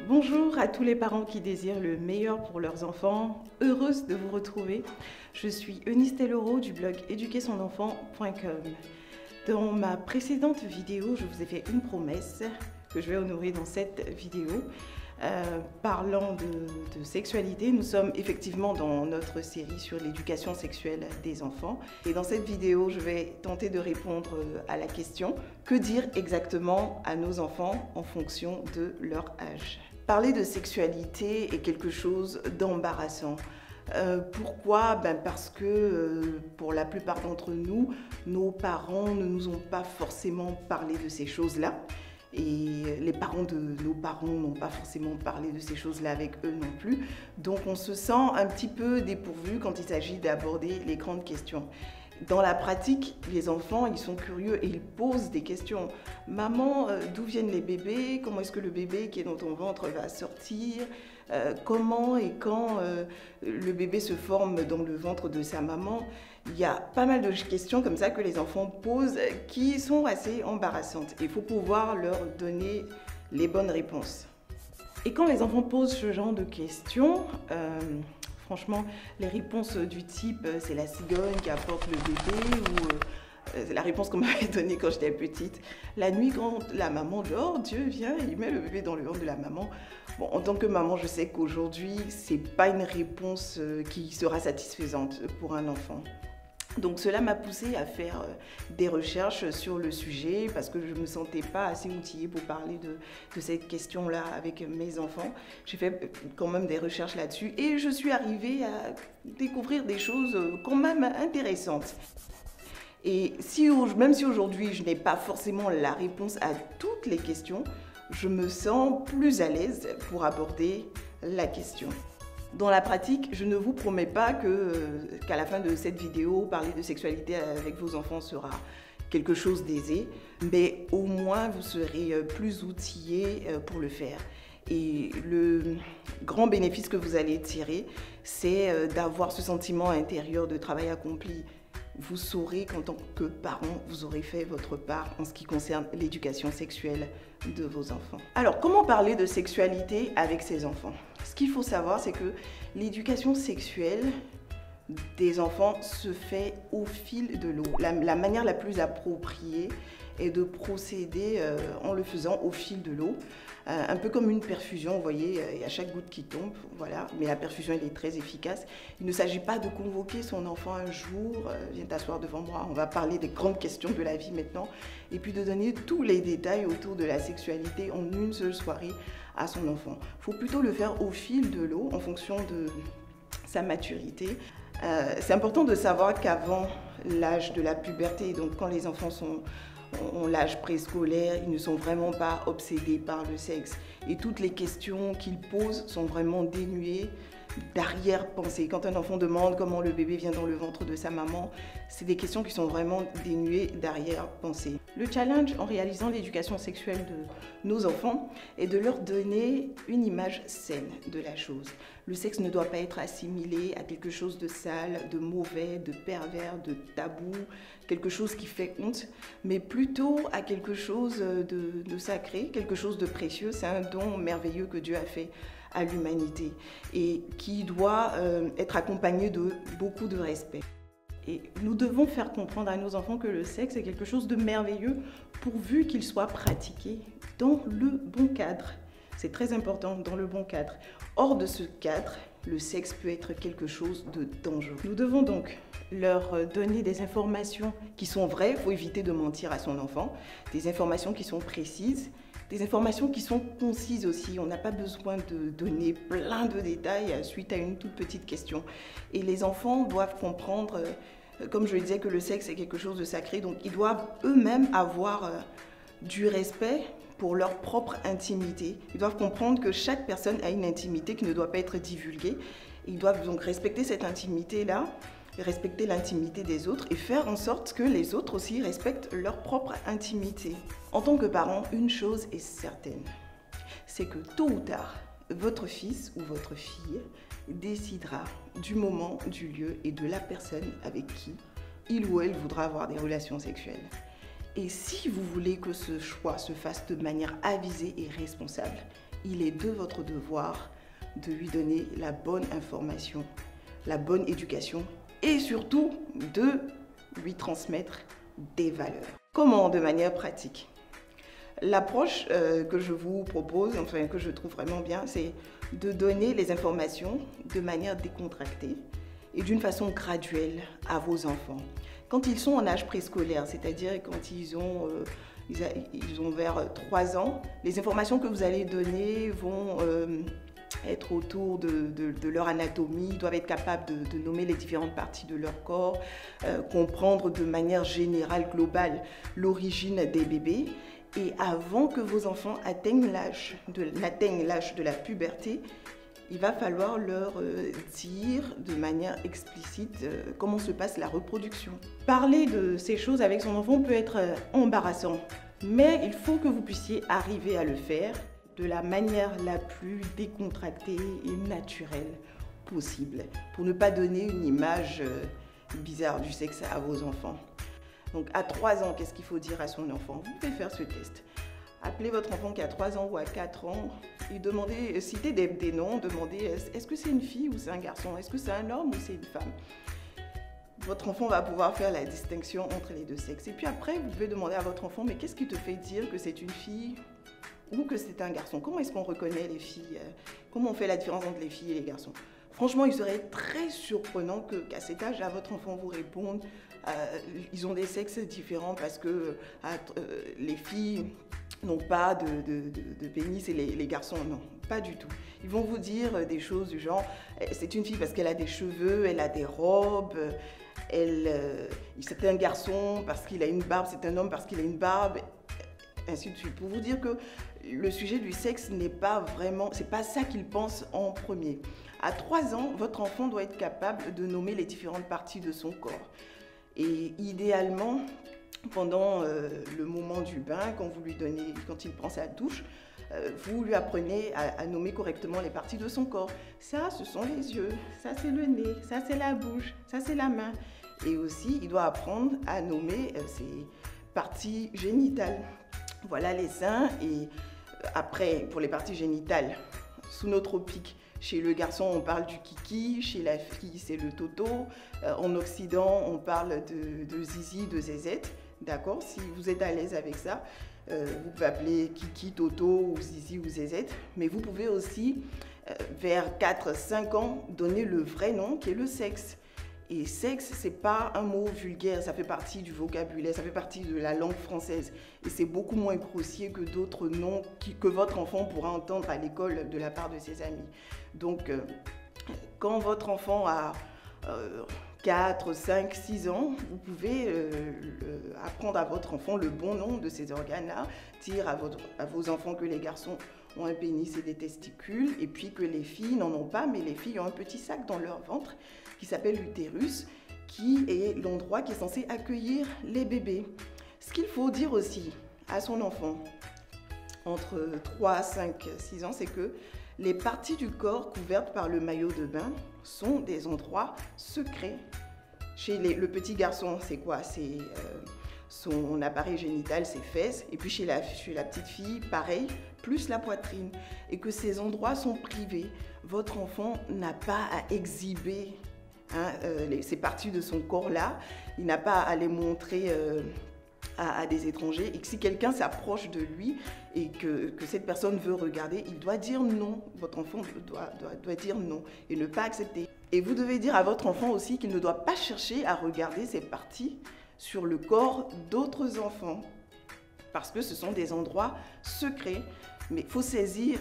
Bonjour à tous les parents qui désirent le meilleur pour leurs enfants. Heureuse de vous retrouver. Je suis Eunice Tellereau du blog éduquersonenfant.com. Dans ma précédente vidéo, je vous ai fait une promesse que je vais honorer dans cette vidéo. Parlant de sexualité, nous sommes effectivement dans notre série sur l'éducation sexuelle des enfants. Et dans cette vidéo, je vais tenter de répondre à la question « Que dire exactement à nos enfants en fonction de leur âge ?» Parler de sexualité est quelque chose d'embarrassant. Pourquoi? Parce que pour la plupart d'entre nous, nos parents ne nous ont pas forcément parlé de ces choses-là. Et les parents de nos parents n'ont pas forcément parlé de ces choses-là avec eux non plus. Donc on se sent un petit peu dépourvu quand il s'agit d'aborder les grandes questions. Dans la pratique, les enfants, ils sont curieux et ils posent des questions. Maman, d'où viennent les bébés? Comment est-ce que le bébé qui est dans ton ventre va sortir? Comment et quand le bébé se forme dans le ventre de sa maman? Il y a pas mal de questions comme ça que les enfants posent qui sont assez embarrassantes. Il faut pouvoir leur donner les bonnes réponses. Et quand les enfants posent ce genre de questions, franchement, les réponses du type « c'est la cigogne qui apporte le bébé » ou c'est la réponse qu'on m'avait donnée quand j'étais petite. La nuit, quand la maman dort, Dieu vient et il met le bébé dans le ventre de la maman. Bon, en tant que maman, je sais qu'aujourd'hui, c'est pas une réponse qui sera satisfaisante pour un enfant. Donc cela m'a poussée à faire des recherches sur le sujet parce que je ne me sentais pas assez outillée pour parler de cette question-là avec mes enfants. J'ai fait quand même des recherches là-dessus et je suis arrivée à découvrir des choses quand même intéressantes. Et même si aujourd'hui je n'ai pas forcément la réponse à toutes les questions, je me sens plus à l'aise pour aborder la question. Dans la pratique, je ne vous promets pas qu'à la fin de cette vidéo, parler de sexualité avec vos enfants sera quelque chose d'aisé, mais au moins vous serez plus outillés pour le faire. Et le grand bénéfice que vous allez tirer, c'est d'avoir ce sentiment intérieur de travail accompli. Vous saurez qu'en tant que parent, vous aurez fait votre part en ce qui concerne l'éducation sexuelle de vos enfants. Alors, comment parler de sexualité avec ses enfants? Ce qu'il faut savoir, c'est que l'éducation sexuelle des enfants se fait au fil de l'eau. La manière la plus appropriée est de procéder en le faisant au fil de l'eau. Un peu comme une perfusion, vous voyez, il y a chaque goutte qui tombe, voilà. Mais la perfusion, elle est très efficace. Il ne s'agit pas de convoquer son enfant un jour, viens t'asseoir devant moi, on va parler des grandes questions de la vie maintenant, et puis de donner tous les détails autour de la sexualité en une seule soirée à son enfant. Il faut plutôt le faire au fil de l'eau, en fonction de sa maturité. C'est important de savoir qu'avant l'âge de la puberté, donc quand les enfants ont l'âge préscolaire, ils ne sont vraiment pas obsédés par le sexe. Et toutes les questions qu'ils posent sont vraiment dénuées d'arrière-pensée. Quand un enfant demande comment le bébé vient dans le ventre de sa maman, c'est des questions qui sont vraiment dénuées d'arrière-pensée. Le challenge en réalisant l'éducation sexuelle de nos enfants est de leur donner une image saine de la chose. Le sexe ne doit pas être assimilé à quelque chose de sale, de mauvais, de pervers, de tabou, quelque chose qui fait honte, mais plutôt à quelque chose de sacré, quelque chose de précieux. C'est un don merveilleux que Dieu a fait à l'humanité et qui doit être accompagné de beaucoup de respect. Et nous devons faire comprendre à nos enfants que le sexe est quelque chose de merveilleux pourvu qu'il soit pratiqué dans le bon cadre. C'est très important, dans le bon cadre. Hors de ce cadre, le sexe peut être quelque chose de dangereux. Nous devons donc leur donner des informations qui sont vraies. Il faut éviter de mentir à son enfant. Des informations qui sont précises. Des informations qui sont concises aussi. On n'a pas besoin de donner plein de détails suite à une toute petite question. Et les enfants doivent comprendre, comme je le disais, que le sexe est quelque chose de sacré. Donc ils doivent eux-mêmes avoir du respect pour leur propre intimité. Ils doivent comprendre que chaque personne a une intimité qui ne doit pas être divulguée. Ils doivent donc respecter cette intimité-là, respecter l'intimité des autres et faire en sorte que les autres aussi respectent leur propre intimité. En tant que parent, une chose est certaine, c'est que tôt ou tard, votre fils ou votre fille décidera du moment, du lieu et de la personne avec qui il ou elle voudra avoir des relations sexuelles. Et si vous voulez que ce choix se fasse de manière avisée et responsable, il est de votre devoir de lui donner la bonne information, la bonne éducation et surtout de lui transmettre des valeurs. Comment? De manière pratique. L'approche que je vous propose, enfin que je trouve vraiment bien, c'est de donner les informations de manière décontractée et d'une façon graduelle à vos enfants. Quand ils sont en âge préscolaire, c'est-à-dire quand ils ont vers 3 ans, les informations que vous allez donner vont être autour de leur anatomie, doivent être capables de nommer les différentes parties de leur corps, comprendre de manière générale, globale, l'origine des bébés. Et avant que vos enfants n'atteignent l'âge de la puberté, il va falloir leur dire de manière explicite comment se passe la reproduction. Parler de ces choses avec son enfant peut être embarrassant, mais il faut que vous puissiez arriver à le faire de la manière la plus décontractée et naturelle possible, pour ne pas donner une image bizarre du sexe à vos enfants. Donc à 3 ans, qu'est-ce qu'il faut dire à son enfant? Vous pouvez faire ce test. Appelez votre enfant qui a 3 ans ou à 4 ans et demandez, citez des noms, demandez est-ce que c'est une fille ou c'est un garçon? Est-ce que c'est un homme ou c'est une femme? Votre enfant va pouvoir faire la distinction entre les deux sexes. Et puis après, vous pouvez demander à votre enfant, mais qu'est-ce qui te fait dire que c'est une fille ou que c'est un garçon? Comment est-ce qu'on reconnaît les filles? Comment on fait la différence entre les filles et les garçons? Franchement, il serait très surprenant qu'à cet âge-là, votre enfant vous réponde ils ont des sexes différents parce que les filles n'ont pas de pénis et les garçons, non, pas du tout. Ils vont vous dire des choses du genre, c'est une fille parce qu'elle a des cheveux, elle a des robes, c'est un garçon parce qu'il a une barbe, c'est un homme parce qu'il a une barbe, ainsi de suite. Pour vous dire que le sujet du sexe n'est pas vraiment, c'est pas ça qu'il pense en premier. À 3 ans, votre enfant doit être capable de nommer les différentes parties de son corps. Et idéalement, pendant le moment du bain, quand il prend sa douche, vous lui apprenez à nommer correctement les parties de son corps. Ça, ce sont les yeux, ça c'est le nez, ça c'est la bouche, ça c'est la main. Et aussi, il doit apprendre à nommer ses parties génitales. Voilà les seins. Et après, pour les parties génitales, sous-notropiques, chez le garçon, on parle du kiki, chez la fille, c'est le toto. En Occident, on parle de zizi, de zézette. D'accord? Si vous êtes à l'aise avec ça, vous pouvez appeler kiki, toto, ou zizi, ou zézette. Mais vous pouvez aussi, vers 4-5 ans, donner le vrai nom qui est le sexe. Et sexe, c'est pas un mot vulgaire, ça fait partie du vocabulaire, ça fait partie de la langue française. Et c'est beaucoup moins grossier que d'autres noms que votre enfant pourra entendre à l'école de la part de ses amis. Donc, quand votre enfant a 4, 5, 6 ans, vous pouvez apprendre à votre enfant le bon nom de ces organes-là, dire à vos enfants que les garçons ont un pénis et des testicules, et puis que les filles n'en ont pas, mais les filles ont un petit sac dans leur ventre qui s'appelle l'utérus, qui est l'endroit qui est censé accueillir les bébés. Ce qu'il faut dire aussi à son enfant entre 3, 5, 6 ans, c'est que les parties du corps couvertes par le maillot de bain sont des endroits secrets. Chez le petit garçon, c'est quoi? C'est son appareil génital, ses fesses. Et puis chez la petite fille, pareil, plus la poitrine. Et que ces endroits sont privés. Votre enfant n'a pas à exhiber ces parties de son corps-là. Il n'a pas à les montrer à des étrangers. Et que si quelqu'un s'approche de lui et que cette personne veut regarder, il doit dire non. Votre enfant doit dire non et ne pas accepter. Et vous devez dire à votre enfant aussi qu'il ne doit pas chercher à regarder ces parties sur le corps d'autres enfants, parce que ce sont des endroits secrets. Mais il faut saisir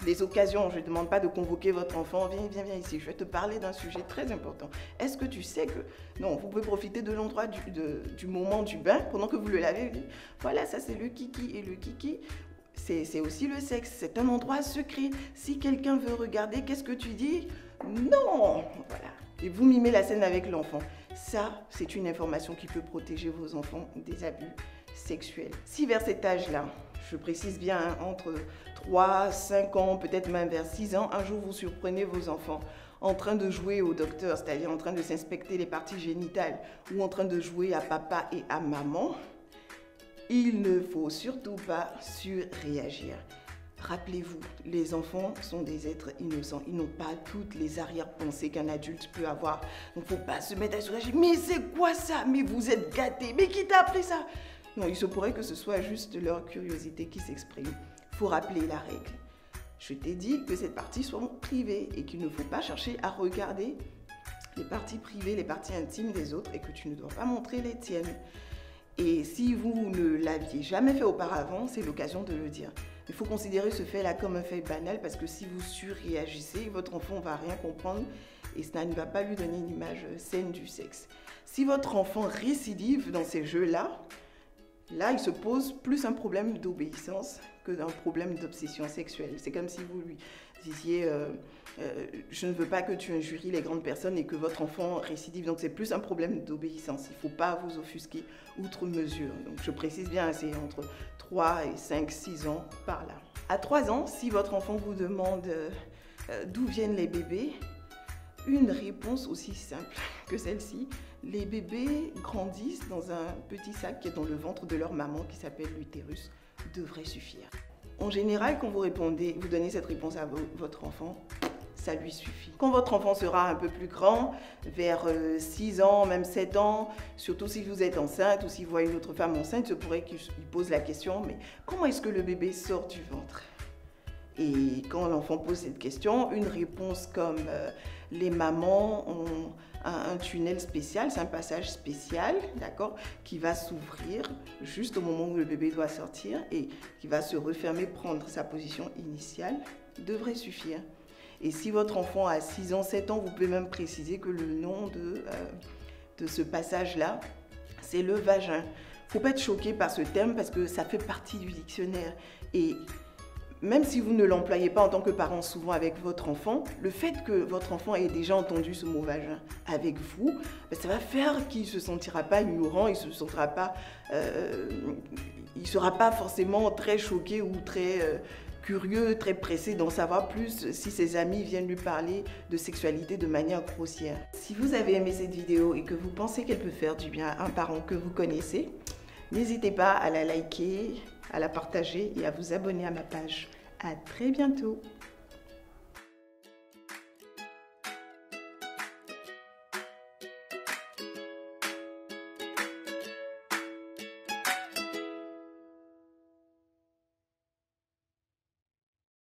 les occasions. Je ne demande pas de convoquer votre enfant. Viens ici, je vais te parler d'un sujet très important. Est-ce que tu sais que... Non, vous pouvez profiter de l'endroit du moment du bain, pendant que vous le lavez. Voilà, ça c'est le kiki. Et le kiki, c'est aussi le sexe. C'est un endroit secret. Si quelqu'un veut regarder, qu'est-ce que tu dis? Non! Voilà. Et vous mimez la scène avec l'enfant. Ça, c'est une information qui peut protéger vos enfants des abus sexuels. Si vers cet âge-là, je précise bien, entre 3, 5 ans, peut-être même vers 6 ans, un jour vous surprenez vos enfants en train de jouer au docteur, c'est-à-dire en train de s'inspecter les parties génitales ou en train de jouer à papa et à maman, il ne faut surtout pas surréagir. Rappelez-vous, les enfants sont des êtres innocents. Ils n'ont pas toutes les arrière-pensées qu'un adulte peut avoir. Donc, il ne faut pas se mettre à se réagir. Mais c'est quoi ça? Mais vous êtes gâtés. Mais qui t'a appris ça? Non, il se pourrait que ce soit juste leur curiosité qui s'exprime. Il faut rappeler la règle. Je t'ai dit que cette partie soit privée et qu'il ne faut pas chercher à regarder les parties privées, les parties intimes des autres et que tu ne dois pas montrer les tiennes. Et si vous ne l'aviez jamais fait auparavant, c'est l'occasion de le dire. Il faut considérer ce fait-là comme un fait banal parce que si vous surréagissez, votre enfant ne va rien comprendre et cela ne va pas lui donner une image saine du sexe. Si votre enfant récidive dans ces jeux-là, il se pose plus un problème d'obéissance que d'un problème d'obsession sexuelle. C'est comme si vous lui disiez je ne veux pas que tu injuries les grandes personnes et que votre enfant récidive. Donc c'est plus un problème d'obéissance. Il ne faut pas vous offusquer outre mesure. Donc je précise bien, c'est entre 3 et 5, 6 ans par là. À 3 ans, si votre enfant vous demande d'où viennent les bébés, une réponse aussi simple que celle-ci. Les bébés grandissent dans un petit sac qui est dans le ventre de leur maman qui s'appelle l'utérus, devrait suffire. En général, quand vous donnez cette réponse à votre enfant, ça lui suffit. Quand votre enfant sera un peu plus grand, vers 6 ans, même 7 ans, surtout si vous êtes enceinte ou si vous voyez une autre femme enceinte, il se pourrait qu'il pose la question, mais comment est-ce que le bébé sort du ventre? Et quand l'enfant pose cette question, une réponse comme les mamans ont un tunnel spécial, c'est un passage spécial, d'accord, qui va s'ouvrir juste au moment où le bébé doit sortir et qui va se refermer, prendre sa position initiale, devrait suffire. Et si votre enfant a 6 ans, 7 ans, vous pouvez même préciser que le nom de ce passage-là, c'est le vagin. Il ne faut pas être choqué par ce terme parce que ça fait partie du dictionnaire. Et même si vous ne l'employez pas en tant que parent souvent avec votre enfant, le fait que votre enfant ait déjà entendu ce mot vagin avec vous, ça va faire qu'il ne se sentira pas ignorant, il ne sera pas forcément très choqué ou très curieux, très pressé d'en savoir plus si ses amis viennent lui parler de sexualité de manière grossière. Si vous avez aimé cette vidéo et que vous pensez qu'elle peut faire du bien à un parent que vous connaissez, n'hésitez pas à la liker, à la partager et à vous abonner à ma page. À très bientôt!